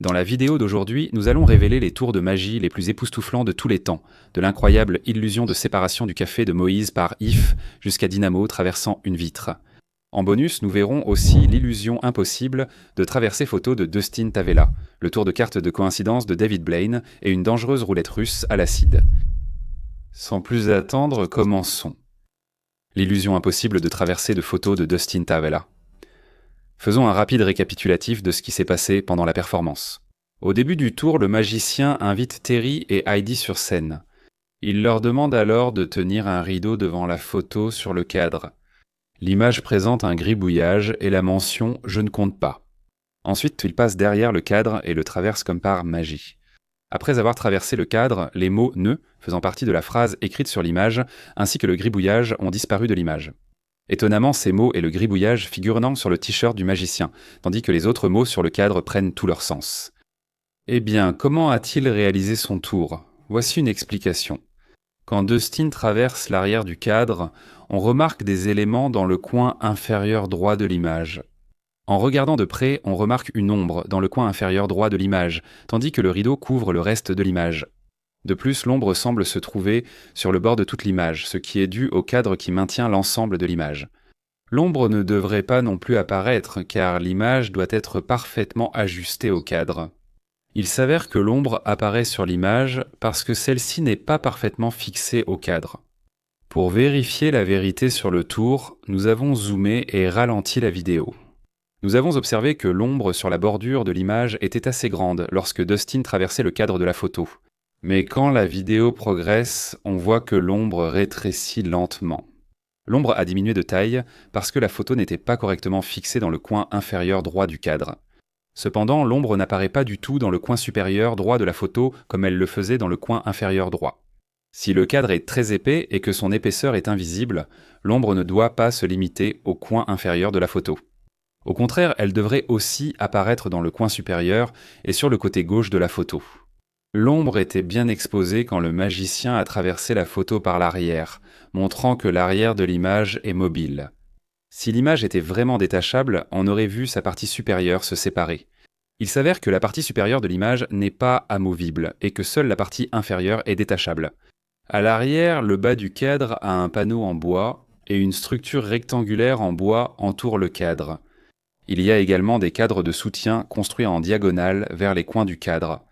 Dans la vidéo d'aujourd'hui, nous allons révéler les tours de magie les plus époustouflants de tous les temps, de l'incroyable illusion de séparation du café de Moïse par If jusqu'à Dynamo traversant une vitre. En bonus, nous verrons aussi l'illusion impossible de traverser photo de Dustin Tavella, le tour de carte de coïncidence de David Blaine et une dangereuse roulette russe à l'acide. Sans plus attendre, commençons. L'illusion impossible de traverser de photos de Dustin Tavella. Faisons un rapide récapitulatif de ce qui s'est passé pendant la performance. Au début du tour, le magicien invite Terry et Heidi sur scène. Il leur demande alors de tenir un rideau devant la photo sur le cadre. L'image présente un gribouillage et la mention « Je ne compte pas ». Ensuite, il passe derrière le cadre et le traverse comme par magie. Après avoir traversé le cadre, les mots « ne » faisant partie de la phrase écrite sur l'image, ainsi que le gribouillage ont disparu de l'image. Étonnamment, ces mots et le gribouillage figurent sur le t-shirt du magicien, tandis que les autres mots sur le cadre prennent tout leur sens. Eh bien, comment a-t-il réalisé son tour ? Voici une explication. Quand Dustin traverse l'arrière du cadre, on remarque des éléments dans le coin inférieur droit de l'image. En regardant de près, on remarque une ombre dans le coin inférieur droit de l'image, tandis que le rideau couvre le reste de l'image. De plus, l'ombre semble se trouver sur le bord de toute l'image, ce qui est dû au cadre qui maintient l'ensemble de l'image. L'ombre ne devrait pas non plus apparaître, car l'image doit être parfaitement ajustée au cadre. Il s'avère que l'ombre apparaît sur l'image parce que celle-ci n'est pas parfaitement fixée au cadre. Pour vérifier la vérité sur le tour, nous avons zoomé et ralenti la vidéo. Nous avons observé que l'ombre sur la bordure de l'image était assez grande lorsque Dustin traversait le cadre de la photo. Mais quand la vidéo progresse, on voit que l'ombre rétrécit lentement. L'ombre a diminué de taille parce que la photo n'était pas correctement fixée dans le coin inférieur droit du cadre. Cependant, l'ombre n'apparaît pas du tout dans le coin supérieur droit de la photo comme elle le faisait dans le coin inférieur droit. Si le cadre est très épais et que son épaisseur est invisible, l'ombre ne doit pas se limiter au coin inférieur de la photo. Au contraire, elle devrait aussi apparaître dans le coin supérieur et sur le côté gauche de la photo. L'ombre était bien exposée quand le magicien a traversé la photo par l'arrière, montrant que l'arrière de l'image est mobile. Si l'image était vraiment détachable, on aurait vu sa partie supérieure se séparer. Il s'avère que la partie supérieure de l'image n'est pas amovible et que seule la partie inférieure est détachable. À l'arrière, le bas du cadre a un panneau en bois et une structure rectangulaire en bois entoure le cadre. Il y a également des cadres de soutien construits en diagonale vers les coins du cadre.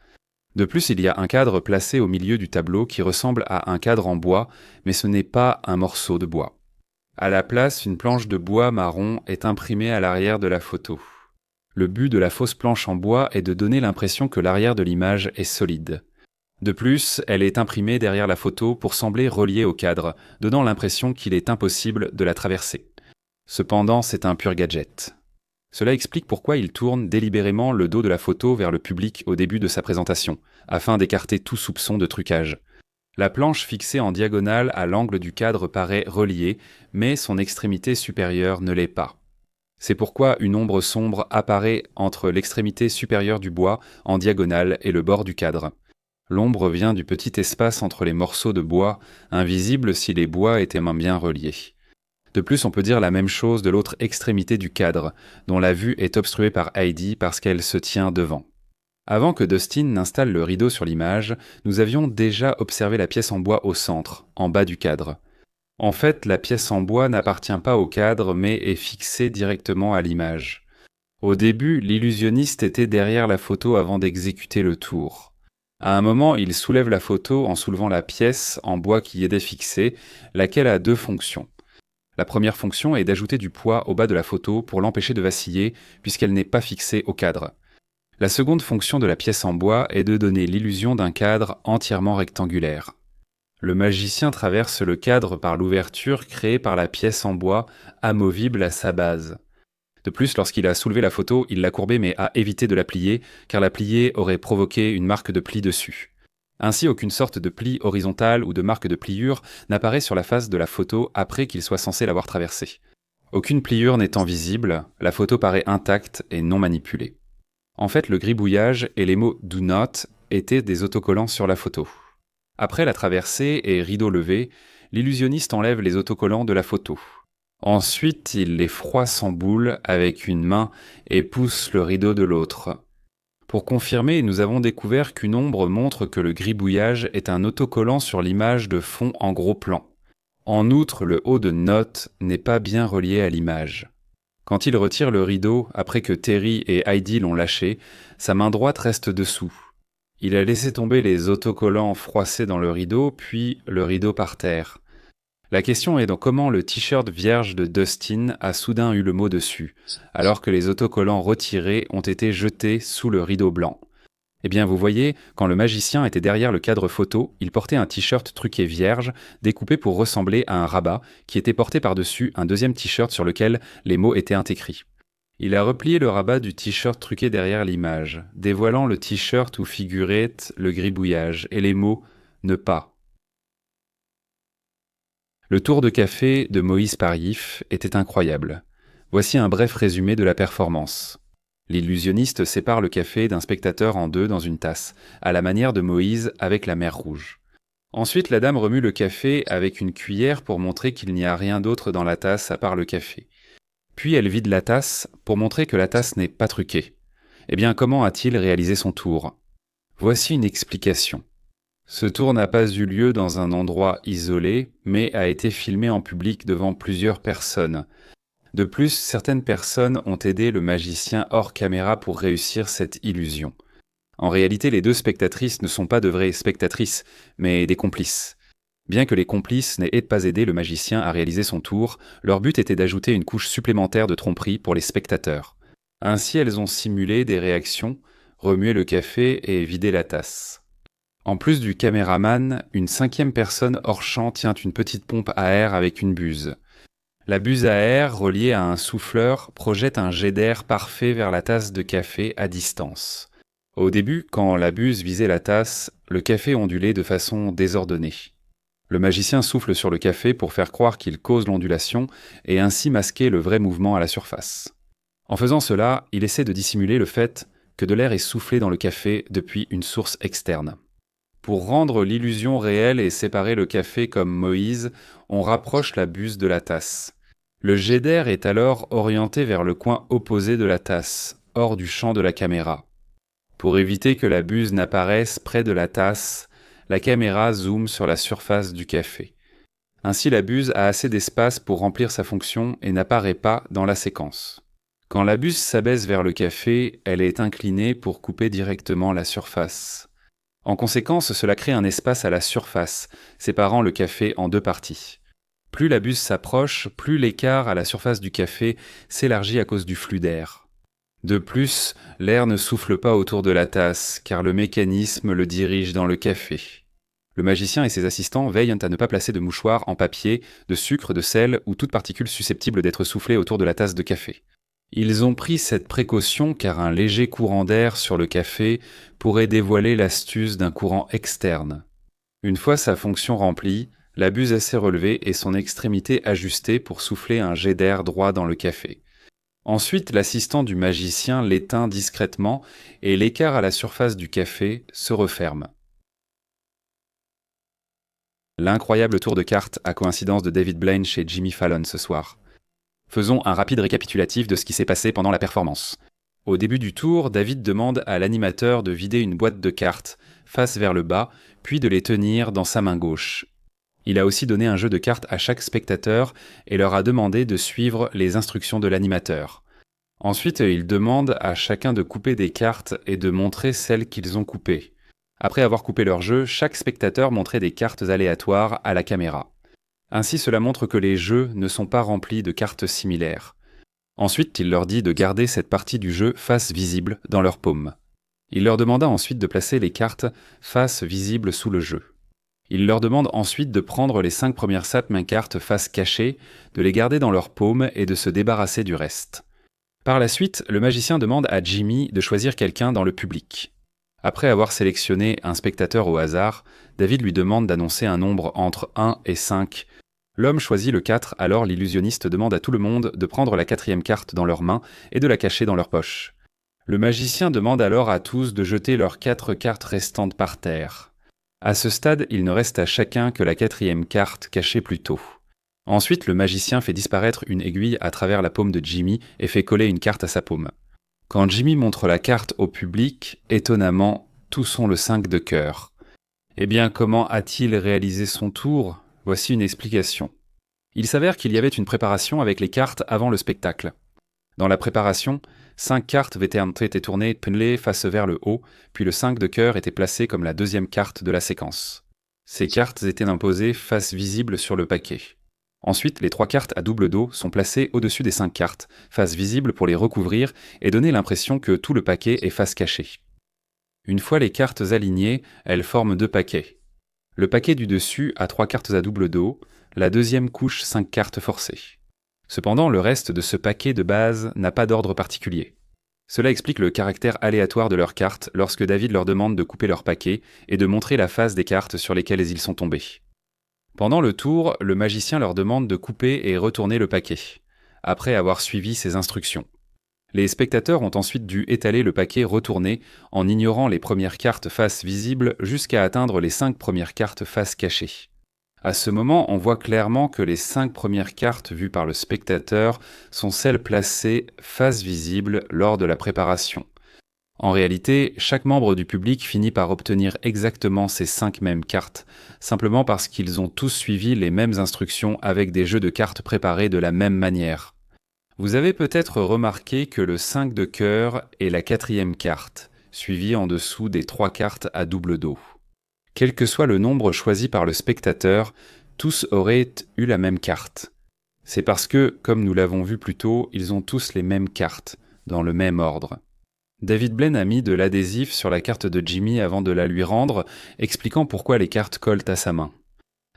De plus, il y a un cadre placé au milieu du tableau qui ressemble à un cadre en bois, mais ce n'est pas un morceau de bois. À la place, une planche de bois marron est imprimée à l'arrière de la photo. Le but de la fausse planche en bois est de donner l'impression que l'arrière de l'image est solide. De plus, elle est imprimée derrière la photo pour sembler reliée au cadre, donnant l'impression qu'il est impossible de la traverser. Cependant, c'est un pur gadget. Cela explique pourquoi il tourne délibérément le dos de la photo vers le public au début de sa présentation, afin d'écarter tout soupçon de trucage. La planche fixée en diagonale à l'angle du cadre paraît reliée, mais son extrémité supérieure ne l'est pas. C'est pourquoi une ombre sombre apparaît entre l'extrémité supérieure du bois en diagonale et le bord du cadre. L'ombre vient du petit espace entre les morceaux de bois, invisible si les bois étaient bien reliés. De plus, on peut dire la même chose de l'autre extrémité du cadre, dont la vue est obstruée par Heidi parce qu'elle se tient devant. Avant que Dustin n'installe le rideau sur l'image, nous avions déjà observé la pièce en bois au centre, en bas du cadre. En fait, la pièce en bois n'appartient pas au cadre, mais est fixée directement à l'image. Au début, l'illusionniste était derrière la photo avant d'exécuter le tour. À un moment, il soulève la photo en soulevant la pièce en bois qui y était fixée, laquelle a deux fonctions. La première fonction est d'ajouter du poids au bas de la photo pour l'empêcher de vaciller puisqu'elle n'est pas fixée au cadre. La seconde fonction de la pièce en bois est de donner l'illusion d'un cadre entièrement rectangulaire. Le magicien traverse le cadre par l'ouverture créée par la pièce en bois, amovible à sa base. De plus, lorsqu'il a soulevé la photo, il l'a courbée mais a évité de la plier, car la plier aurait provoqué une marque de pli dessus. Ainsi, aucune sorte de pli horizontal ou de marque de pliure n'apparaît sur la face de la photo après qu'il soit censé l'avoir traversée. Aucune pliure n'étant visible, la photo paraît intacte et non manipulée. En fait, le gribouillage et les mots « do not » étaient des autocollants sur la photo. Après la traversée et rideau levé, l'illusionniste enlève les autocollants de la photo. Ensuite, il les froisse en boule avec une main et pousse le rideau de l'autre. Pour confirmer, nous avons découvert qu'une ombre montre que le gribouillage est un autocollant sur l'image de fond en gros plan. En outre, le haut de note n'est pas bien relié à l'image. Quand il retire le rideau, après que Terry et Heidi l'ont lâché, sa main droite reste dessous. Il a laissé tomber les autocollants froissés dans le rideau, puis le rideau par terre. La question est donc comment le t-shirt vierge de Dustin a soudain eu le mot dessus, alors que les autocollants retirés ont été jetés sous le rideau blanc. Eh bien, vous voyez, quand le magicien était derrière le cadre photo, il portait un t-shirt truqué vierge, découpé pour ressembler à un rabat, qui était porté par-dessus un deuxième t-shirt sur lequel les mots étaient écrits. Il a replié le rabat du t-shirt truqué derrière l'image, dévoilant le t-shirt où figurait le gribouillage et les mots « ne pas ». Le tour de café de Moïse par Yves était incroyable. Voici un bref résumé de la performance. L'illusionniste sépare le café d'un spectateur en deux dans une tasse, à la manière de Moïse avec la mer Rouge. Ensuite, la dame remue le café avec une cuillère pour montrer qu'il n'y a rien d'autre dans la tasse à part le café. Puis elle vide la tasse pour montrer que la tasse n'est pas truquée. Eh bien, comment a-t-il réalisé son tour ? Voici une explication. Ce tour n'a pas eu lieu dans un endroit isolé, mais a été filmé en public devant plusieurs personnes. De plus, certaines personnes ont aidé le magicien hors caméra pour réussir cette illusion. En réalité, les deux spectatrices ne sont pas de vraies spectatrices, mais des complices. Bien que les complices n'aient pas aidé le magicien à réaliser son tour, leur but était d'ajouter une couche supplémentaire de tromperie pour les spectateurs. Ainsi, elles ont simulé des réactions, remué le café et vidé la tasse. En plus du caméraman, une cinquième personne hors champ tient une petite pompe à air avec une buse. La buse à air, reliée à un souffleur, projette un jet d'air parfait vers la tasse de café à distance. Au début, quand la buse visait la tasse, le café ondulait de façon désordonnée. Le magicien souffle sur le café pour faire croire qu'il cause l'ondulation et ainsi masquer le vrai mouvement à la surface. En faisant cela, il essaie de dissimuler le fait que de l'air est soufflé dans le café depuis une source externe. Pour rendre l'illusion réelle et séparer le café comme Moïse, on rapproche la buse de la tasse. Le jet d'air est alors orienté vers le coin opposé de la tasse, hors du champ de la caméra. Pour éviter que la buse n'apparaisse près de la tasse, la caméra zoome sur la surface du café. Ainsi, la buse a assez d'espace pour remplir sa fonction et n'apparaît pas dans la séquence. Quand la buse s'abaisse vers le café, elle est inclinée pour couper directement la surface. En conséquence, cela crée un espace à la surface, séparant le café en deux parties. Plus la buse s'approche, plus l'écart à la surface du café s'élargit à cause du flux d'air. De plus, l'air ne souffle pas autour de la tasse, car le mécanisme le dirige dans le café. Le magicien et ses assistants veillent à ne pas placer de mouchoirs en papier, de sucre, de sel ou toute particule susceptible d'être soufflée autour de la tasse de café. Ils ont pris cette précaution car un léger courant d'air sur le café pourrait dévoiler l'astuce d'un courant externe. Une fois sa fonction remplie, la buse assez relevée et son extrémité ajustée pour souffler un jet d'air droit dans le café. Ensuite, l'assistant du magicien l'éteint discrètement et l'écart à la surface du café se referme. L'incroyable tour de cartes à coïncidence de David Blaine chez Jimmy Fallon ce soir. Faisons un rapide récapitulatif de ce qui s'est passé pendant la performance. Au début du tour, David demande à l'animateur de vider une boîte de cartes, face vers le bas, puis de les tenir dans sa main gauche. Il a aussi donné un jeu de cartes à chaque spectateur et leur a demandé de suivre les instructions de l'animateur. Ensuite, il demande à chacun de couper des cartes et de montrer celles qu'ils ont coupées. Après avoir coupé leur jeu, chaque spectateur montrait des cartes aléatoires à la caméra. Ainsi, cela montre que les jeux ne sont pas remplis de cartes similaires. Ensuite, il leur dit de garder cette partie du jeu face visible dans leur paume. Il leur demanda ensuite de placer les cartes face visible sous le jeu. Il leur demande ensuite de prendre les 5 premières main cartes face cachée, de les garder dans leur paume et de se débarrasser du reste. Par la suite, le magicien demande à Jimmy de choisir quelqu'un dans le public. Après avoir sélectionné un spectateur au hasard, David lui demande d'annoncer un nombre entre 1 et 5. L'homme choisit le 4, alors l'illusionniste demande à tout le monde de prendre la 4e carte dans leurs mains et de la cacher dans leur poche. Le magicien demande alors à tous de jeter leurs 4 cartes restantes par terre. À ce stade, il ne reste à chacun que la 4e carte cachée plus tôt. Ensuite, le magicien fait disparaître une aiguille à travers la paume de Jimmy et fait coller une carte à sa paume. Quand Jimmy montre la carte au public, étonnamment, tous sont le 5 de cœur. Eh bien, comment a-t-il réalisé son tour ? Voici une explication. Il s'avère qu'il y avait une préparation avec les cartes avant le spectacle. Dans la préparation, 5 cartes étaient tournées penlées face vers le haut, puis le 5 de cœur était placé comme la deuxième carte de la séquence. Ces cartes étaient imposées face visible sur le paquet. Ensuite, les 3 cartes à double dos sont placées au-dessus des 5 cartes, face visible pour les recouvrir et donner l'impression que tout le paquet est face cachée. Une fois les cartes alignées, elles forment 2 paquets. Le paquet du dessus a 3 cartes à double dos, la deuxième couche 5 cartes forcées. Cependant, le reste de ce paquet de base n'a pas d'ordre particulier. Cela explique le caractère aléatoire de leurs cartes lorsque David leur demande de couper leur paquet et de montrer la face des cartes sur lesquelles ils sont tombés. Pendant le tour, le magicien leur demande de couper et retourner le paquet, après avoir suivi ses instructions. Les spectateurs ont ensuite dû étaler le paquet retourné en ignorant les premières cartes face visibles jusqu'à atteindre les 5 premières cartes face cachées. À ce moment, on voit clairement que les 5 premières cartes vues par le spectateur sont celles placées face visible lors de la préparation. En réalité, chaque membre du public finit par obtenir exactement ces 5 mêmes cartes, simplement parce qu'ils ont tous suivi les mêmes instructions avec des jeux de cartes préparés de la même manière. Vous avez peut-être remarqué que le 5 de cœur est la 4e carte, suivie en dessous des 3 cartes à double dos. Quel que soit le nombre choisi par le spectateur, tous auraient eu la même carte. C'est parce que, comme nous l'avons vu plus tôt, ils ont tous les mêmes cartes, dans le même ordre. David Blaine a mis de l'adhésif sur la carte de Jimmy avant de la lui rendre, expliquant pourquoi les cartes collent à sa main.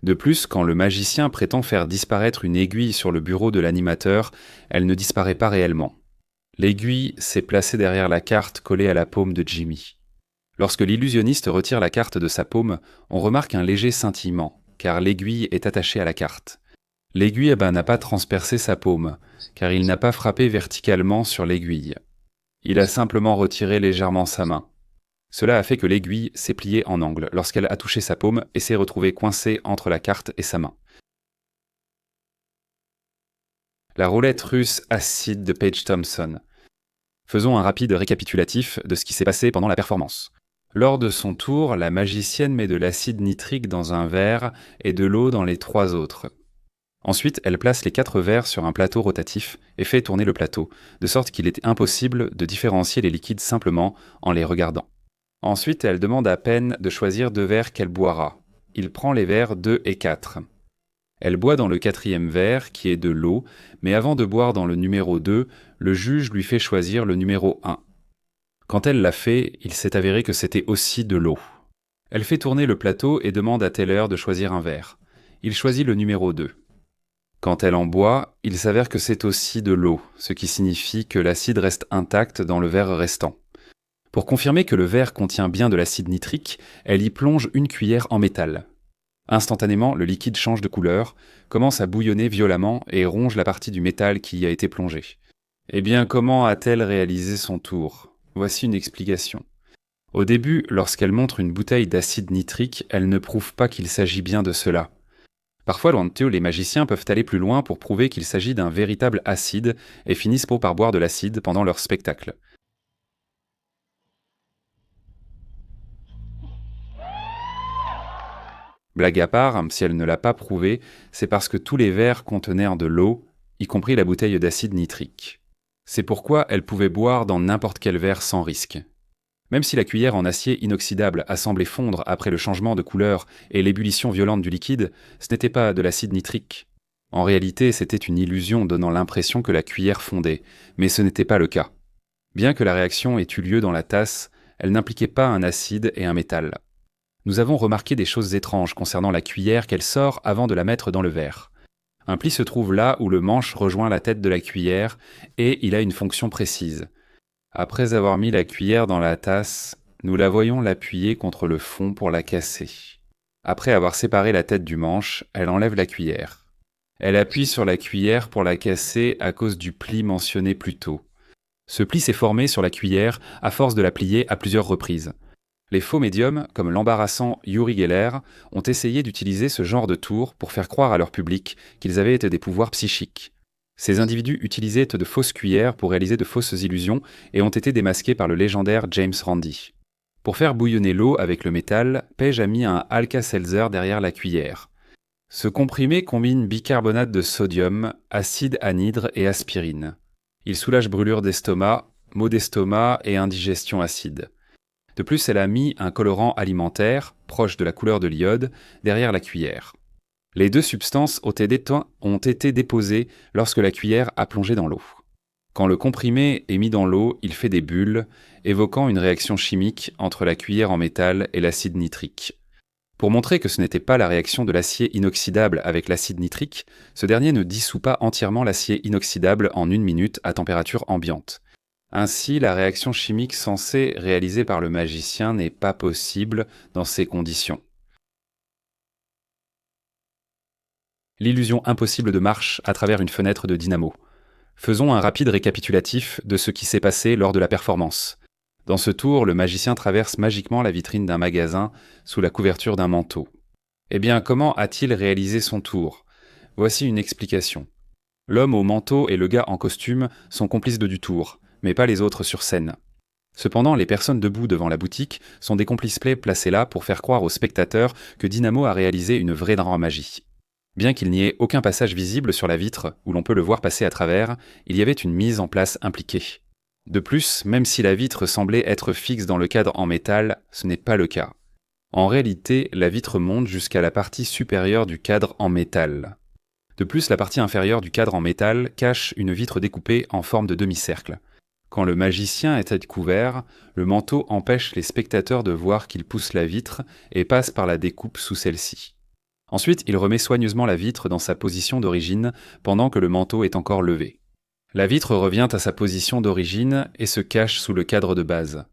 De plus, quand le magicien prétend faire disparaître une aiguille sur le bureau de l'animateur, elle ne disparaît pas réellement. L'aiguille s'est placée derrière la carte collée à la paume de Jimmy. Lorsque l'illusionniste retire la carte de sa paume, on remarque un léger scintillement, car l'aiguille est attachée à la carte. L'aiguille n'a pas transpercé sa paume, car il n'a pas frappé verticalement sur l'aiguille. Il a simplement retiré légèrement sa main. Cela a fait que l'aiguille s'est pliée en angle lorsqu'elle a touché sa paume et s'est retrouvée coincée entre la carte et sa main. La roulette russe acide de Paige Thompson. Faisons un rapide récapitulatif de ce qui s'est passé pendant la performance. Lors de son tour, la magicienne met de l'acide nitrique dans un verre et de l'eau dans les 3 autres. Ensuite, elle place les 4 verres sur un plateau rotatif et fait tourner le plateau, de sorte qu'il est impossible de différencier les liquides simplement en les regardant. Ensuite, elle demande à Penn de choisir 2 verres qu'elle boira. Il prend les verres 2 et 4. Elle boit dans le 4e verre, qui est de l'eau, mais avant de boire dans le numéro 2, le juge lui fait choisir le numéro 1. Quand elle l'a fait, il s'est avéré que c'était aussi de l'eau. Elle fait tourner le plateau et demande à Taylor de choisir un verre. Il choisit le numéro 2. Quand elle en boit, il s'avère que c'est aussi de l'eau, ce qui signifie que l'acide reste intact dans le verre restant. Pour confirmer que le verre contient bien de l'acide nitrique, elle y plonge une cuillère en métal. Instantanément, le liquide change de couleur, commence à bouillonner violemment et ronge la partie du métal qui y a été plongée. Eh bien, comment a-t-elle réalisé son tour ? Voici une explication. Au début, lorsqu'elle montre une bouteille d'acide nitrique, elle ne prouve pas qu'il s'agit bien de cela. Parfois, les magiciens peuvent aller plus loin pour prouver qu'il s'agit d'un véritable acide et finissent par boire de l'acide pendant leur spectacle. Blague à part, si elle ne l'a pas prouvé, c'est parce que tous les verres contenaient de l'eau, y compris la bouteille d'acide nitrique. C'est pourquoi elle pouvait boire dans n'importe quel verre sans risque. Même si la cuillère en acier inoxydable a semblé fondre après le changement de couleur et l'ébullition violente du liquide, ce n'était pas de l'acide nitrique. En réalité, c'était une illusion donnant l'impression que la cuillère fondait, mais ce n'était pas le cas. Bien que la réaction ait eu lieu dans la tasse, elle n'impliquait pas un acide et un métal. Nous avons remarqué des choses étranges concernant la cuillère qu'elle sort avant de la mettre dans le verre. Un pli se trouve là où le manche rejoint la tête de la cuillère et il a une fonction précise. Après avoir mis la cuillère dans la tasse, nous la voyons l'appuyer contre le fond pour la casser. Après avoir séparé la tête du manche, elle enlève la cuillère. Elle appuie sur la cuillère pour la casser à cause du pli mentionné plus tôt. Ce pli s'est formé sur la cuillère à force de la plier à plusieurs reprises. Les faux médiums, comme l'embarrassant Uri Geller, ont essayé d'utiliser ce genre de tour pour faire croire à leur public qu'ils avaient des pouvoirs psychiques. Ces individus utilisaient de fausses cuillères pour réaliser de fausses illusions et ont été démasqués par le légendaire James Randi. Pour faire bouillonner l'eau avec le métal, Page a mis un Alka-Seltzer derrière la cuillère. Ce comprimé combine bicarbonate de sodium, acide anhydre et aspirine. Il soulage brûlures d'estomac, maux d'estomac et indigestion acide. De plus, elle a mis un colorant alimentaire, proche de la couleur de l'iode, derrière la cuillère. Les deux substances ont été déposées lorsque la cuillère a plongé dans l'eau. Quand le comprimé est mis dans l'eau, il fait des bulles, évoquant une réaction chimique entre la cuillère en métal et l'acide nitrique. Pour montrer que ce n'était pas la réaction de l'acier inoxydable avec l'acide nitrique, ce dernier ne dissout pas entièrement l'acier inoxydable en 1 minute à température ambiante. Ainsi, la réaction chimique censée réalisée par le magicien n'est pas possible dans ces conditions. L'illusion impossible de marche à travers une fenêtre de dynamo. Faisons un rapide récapitulatif de ce qui s'est passé lors de la performance. Dans ce tour, le magicien traverse magiquement la vitrine d'un magasin sous la couverture d'un manteau. Eh bien, comment a-t-il réalisé son tour ? Voici une explication. L'homme au manteau et le gars en costume sont complices du tour, mais pas les autres sur scène. Cependant, les personnes debout devant la boutique sont des complices placés là pour faire croire aux spectateurs que Dynamo a réalisé une vraie magie. Bien qu'il n'y ait aucun passage visible sur la vitre où l'on peut le voir passer à travers, il y avait une mise en place impliquée. De plus, même si la vitre semblait être fixe dans le cadre en métal, ce n'est pas le cas. En réalité, la vitre monte jusqu'à la partie supérieure du cadre en métal. De plus, la partie inférieure du cadre en métal cache une vitre découpée en forme de demi-cercle. Quand le magicien est à découvert, le manteau empêche les spectateurs de voir qu'il pousse la vitre et passe par la découpe sous celle-ci. Ensuite, il remet soigneusement la vitre dans sa position d'origine pendant que le manteau est encore levé. La vitre revient à sa position d'origine et se cache sous le cadre de base.